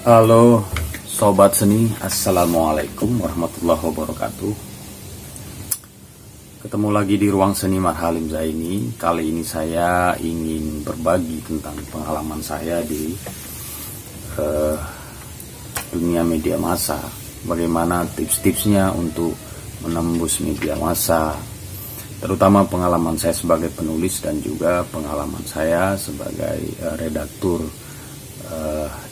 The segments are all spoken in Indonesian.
Halo Sobat Seni, Assalamualaikum warahmatullahi wabarakatuh. Ketemu lagi di Ruang Seni Marhalim Zaini. Kali ini saya ingin berbagi tentang pengalaman saya di dunia media massa. Bagaimana tips-tipsnya untuk menembus media massa, terutama pengalaman saya sebagai penulis dan juga pengalaman saya sebagai redaktur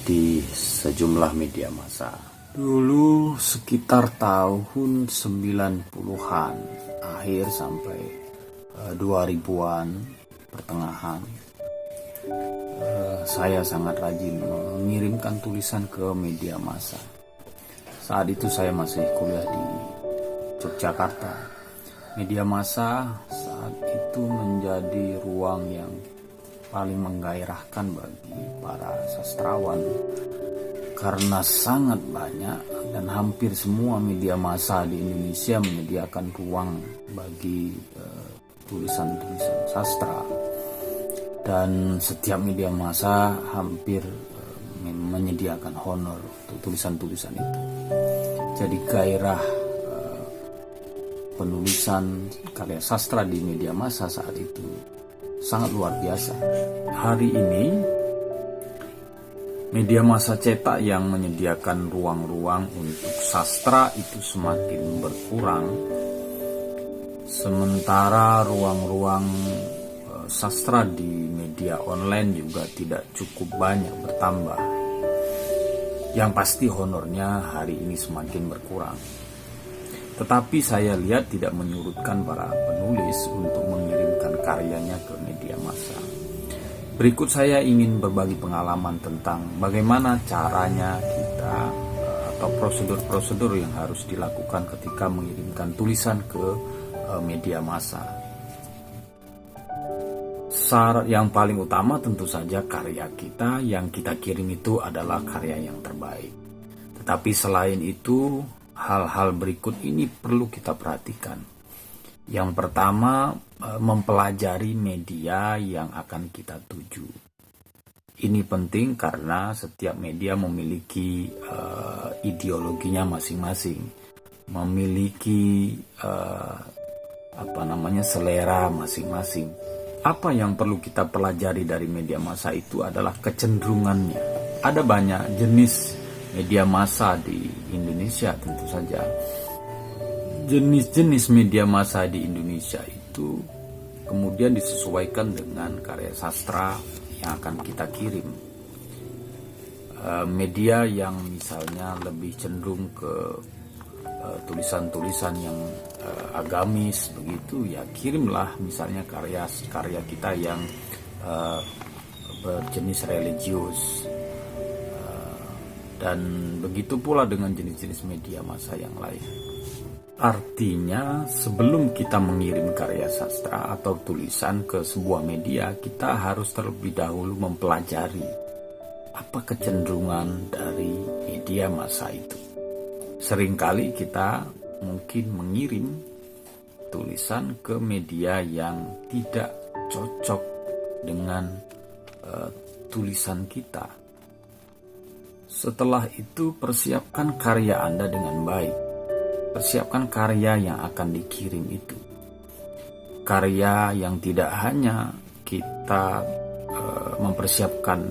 di sejumlah media massa. Dulu sekitar tahun 90-an akhir sampai 2000-an pertengahan, saya sangat rajin mengirimkan tulisan ke media massa. Saat itu saya masih kuliah di Yogyakarta. Media massa saat itu menjadi ruang yang paling menggairahkan bagi para sastrawan karena sangat banyak dan hampir semua media massa di Indonesia menyediakan ruang bagi tulisan-tulisan sastra, dan setiap media massa hampir menyediakan honor untuk tulisan-tulisan itu. Jadi gairah penulisan karya sastra di media massa saat itu sangat luar biasa. Hari ini media massa cetak yang menyediakan ruang-ruang untuk sastra itu semakin berkurang, sementara ruang-ruang sastra di media online juga tidak cukup banyak bertambah. Yang pasti honornya hari ini semakin berkurang. Tetapi saya lihat tidak menyurutkan para penulis untuk mengirimkan karyanya ke media massa. Berikut saya ingin berbagi pengalaman tentang bagaimana caranya kita atau prosedur-prosedur yang harus dilakukan ketika mengirimkan tulisan ke media massa. Syarat yang paling utama tentu saja karya kita yang kita kirim itu adalah karya yang terbaik. Tetapi selain itu, hal-hal berikut ini perlu kita perhatikan. Yang pertama, mempelajari media yang akan kita tuju. Ini penting karena setiap media memiliki ideologinya masing-masing, memiliki selera masing-masing. Apa yang perlu kita pelajari dari media massa itu adalah kecenderungannya. Ada banyak jenis media massa di Indonesia tentu saja. Jenis-jenis media massa di Indonesia itu kemudian disesuaikan dengan karya sastra yang akan kita kirim. Media yang misalnya lebih cenderung ke tulisan-tulisan yang agamis begitu, ya kirimlah misalnya karya kita yang berjenis religius. Dan begitu pula dengan jenis-jenis media massa yang lain. Artinya sebelum kita mengirim karya sastra atau tulisan ke sebuah media, kita harus terlebih dahulu mempelajari apa kecenderungan dari media massa itu. Seringkali kita mungkin mengirim tulisan ke media yang tidak cocok dengan tulisan kita. Setelah itu, persiapkan karya Anda dengan baik. Persiapkan karya yang akan dikirim itu. Karya yang tidak hanya kita mempersiapkan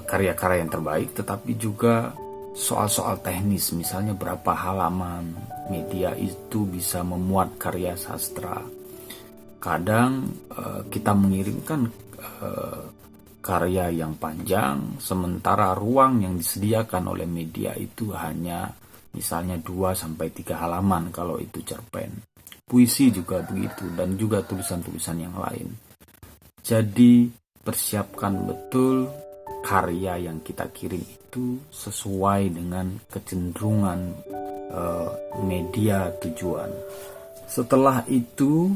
karya-karya yang terbaik, tetapi juga soal-soal teknis. Misalnya berapa halaman media itu bisa memuat karya sastra. Kadang kita mengirimkan karya yang panjang, sementara ruang yang disediakan oleh media itu hanya misalnya 2-3 halaman kalau itu cerpen. Puisi juga begitu, dan juga tulisan-tulisan yang lain. Jadi persiapkan betul karya yang kita kirim itu sesuai dengan kecenderungan media tujuan. Setelah itu,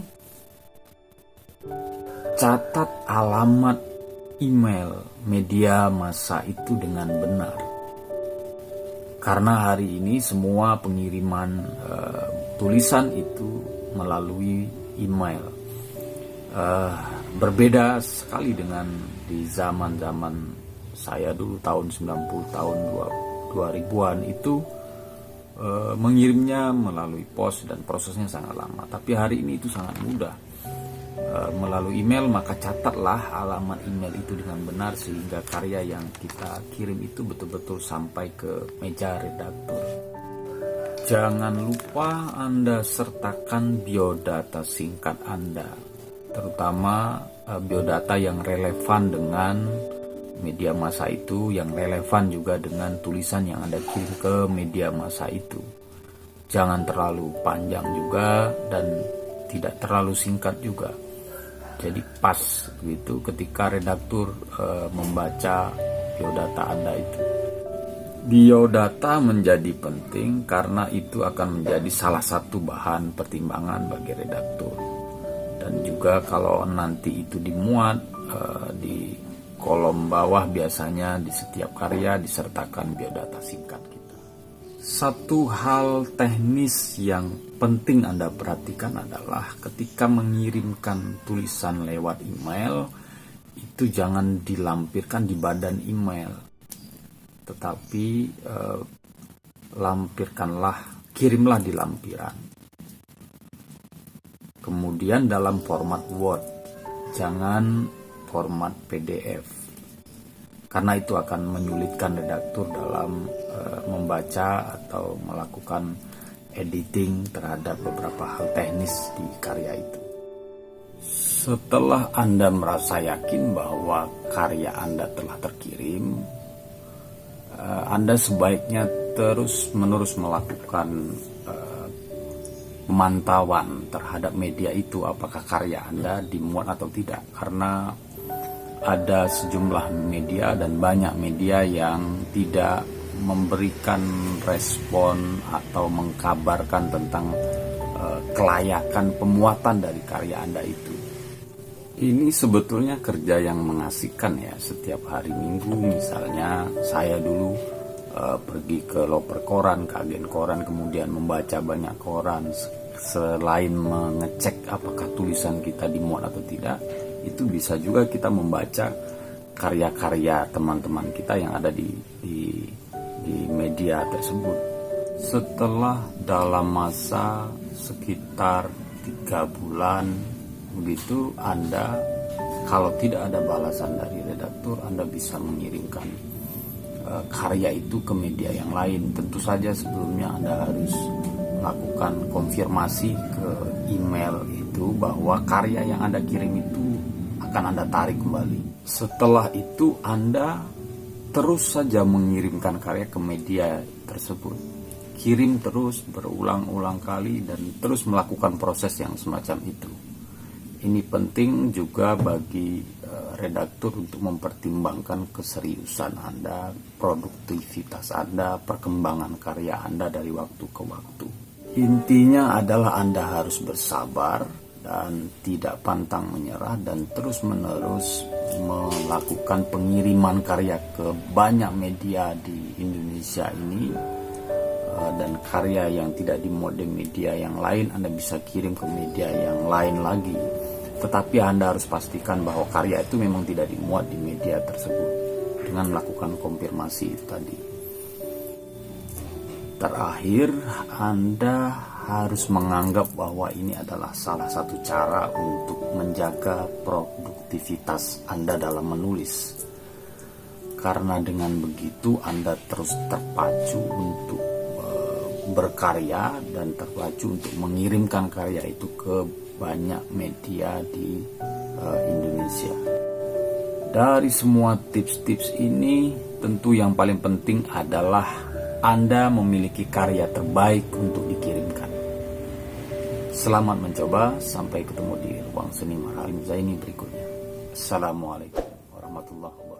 catat alamat email media massa itu dengan benar. Karena hari ini semua pengiriman tulisan itu melalui email. Berbeda sekali dengan di zaman-zaman saya dulu tahun 90, tahun 2000-an itu mengirimnya melalui pos dan prosesnya sangat lama. Tapi hari ini itu sangat mudah. Melalui email, maka catatlah alamat email itu dengan benar sehingga karya yang kita kirim itu betul-betul sampai ke meja redaktur. Jangan lupa Anda sertakan biodata singkat Anda, terutama biodata yang relevan dengan media massa itu, yang relevan juga dengan tulisan yang Anda kirim ke media massa itu. Jangan terlalu panjang juga dan tidak terlalu singkat juga. Jadi pas gitu ketika redaktur membaca biodata Anda itu. Biodata menjadi penting karena itu akan menjadi salah satu bahan pertimbangan bagi redaktur. Dan juga kalau nanti itu dimuat di kolom bawah, biasanya di setiap karya disertakan biodata singkat kita. Satu hal teknis yang penting Anda perhatikan adalah ketika mengirimkan tulisan lewat email, itu jangan dilampirkan di badan email, tetapi kirimlah di lampiran. Kemudian dalam format Word, jangan format PDF, karena itu akan menyulitkan redaktur dalam membaca atau melakukan editing terhadap beberapa hal teknis di karya itu. Setelah Anda merasa yakin bahwa karya Anda telah terkirim, Anda sebaiknya terus-menerus melakukan pemantauan terhadap media itu, apakah karya Anda dimuat atau tidak, karena ada sejumlah media dan banyak media yang tidak memberikan respon atau mengkabarkan tentang kelayakan pemuatan dari karya Anda itu. Ini sebetulnya kerja yang mengasihkan ya. Setiap hari Minggu misalnya saya dulu pergi ke loper koran, ke agen koran, kemudian membaca banyak koran. Selain mengecek apakah tulisan kita dimuat atau tidak, itu bisa juga kita membaca karya-karya teman-teman kita yang ada di media tersebut. Setelah dalam masa sekitar 3 bulan begitu, Anda kalau tidak ada balasan dari redaktur, Anda bisa mengirimkan karya itu ke media yang lain. Tentu saja sebelumnya Anda harus melakukan konfirmasi ke email itu bahwa karya yang Anda kirim itu akan Anda tarik kembali. Setelah itu Anda terus saja mengirimkan karya ke media tersebut. Kirim terus berulang-ulang kali dan terus melakukan proses yang semacam itu. Ini penting juga bagi redaktur untuk mempertimbangkan keseriusan Anda, produktivitas Anda, perkembangan karya Anda dari waktu ke waktu. Intinya adalah Anda harus bersabar dan tidak pantang menyerah dan terus-menerus melakukan pengiriman karya ke banyak media di Indonesia ini, dan karya yang tidak dimuat di media yang lain Anda bisa kirim ke media yang lain lagi. Tetapi Anda harus pastikan bahwa karya itu memang tidak dimuat di media tersebut dengan melakukan konfirmasi itu tadi. Terakhir, Anda harus menganggap bahwa ini adalah salah satu cara untuk menjaga produktivitas Anda dalam menulis. Karena dengan begitu Anda terus terpacu untuk berkarya dan terpacu untuk mengirimkan karya itu ke banyak media di Indonesia. Dari semua tips-tips ini, tentu yang paling penting adalah Anda memiliki karya terbaik untuk dikirimkan. Selamat mencoba, sampai ketemu di ruang seni Marhalim Zaini berikutnya. Assalamualaikum warahmatullahi wabarakatuh.